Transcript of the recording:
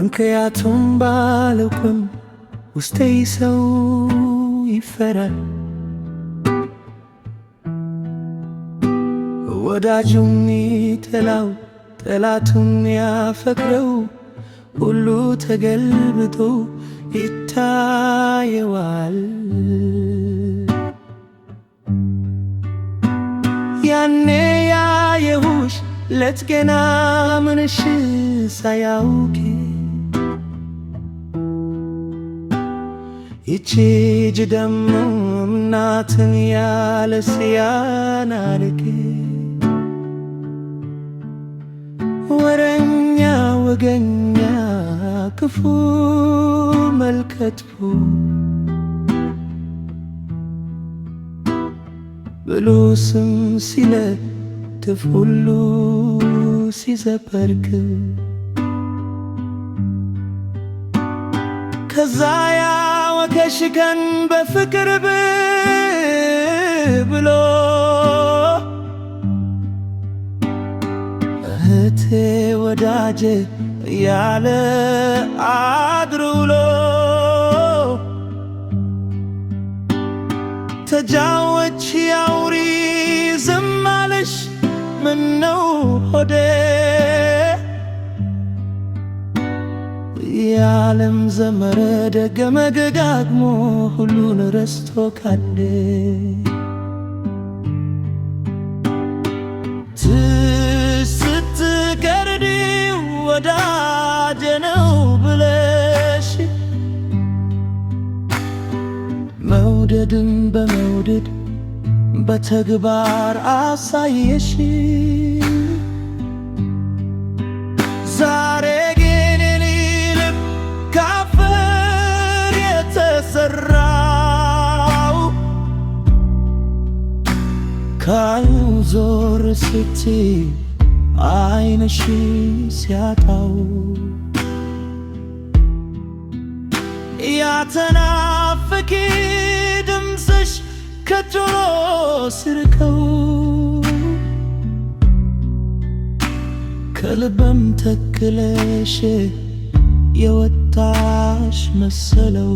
ምክንያቱም ባላውቅም ውስጤ ሰው ይፈራል። ወዳጁን ይጠላው ጠላቱን ያፈቅረው ሁሉ ተገልብጦ ይታየዋል። ያኔ ያየሁሽ ለት ገና ምንሽ ሳያውቅ ይቺ ልጅ ደሞ እናትን ያለ ሲያናርቅ ወረኛ ወገኛ ክፉ መልከጥፉ ብሎ ስም ሲለጥፍ ሁሉ ሲዘበርክ ከዛ ያወከሽ ቀን በፍቅር ብሎ እህቴ ወዳጄ ያለ አድሩሎ ተጃወች ያውሪ ዝም አለሽ ምነው ሆዴ የዓለም ዘመረ ደገመ ደጋግሞ ሁሉን ረስቶ ካደ ስትቀርዲ ወዳጄ ነው ብለሽ መውደድን በመውደድ በተግባር አሳየሽ። ዛሬ ግን እኔ ልብ ካፈር የተሰራው ካይኑ ዞር ስትይ አይንሽ ሲያጣው ያተናፍቂ ድምፅሽ ከጆሮ ስርቀው ከልበም ተክለሽ የወጣሽ መሰለው።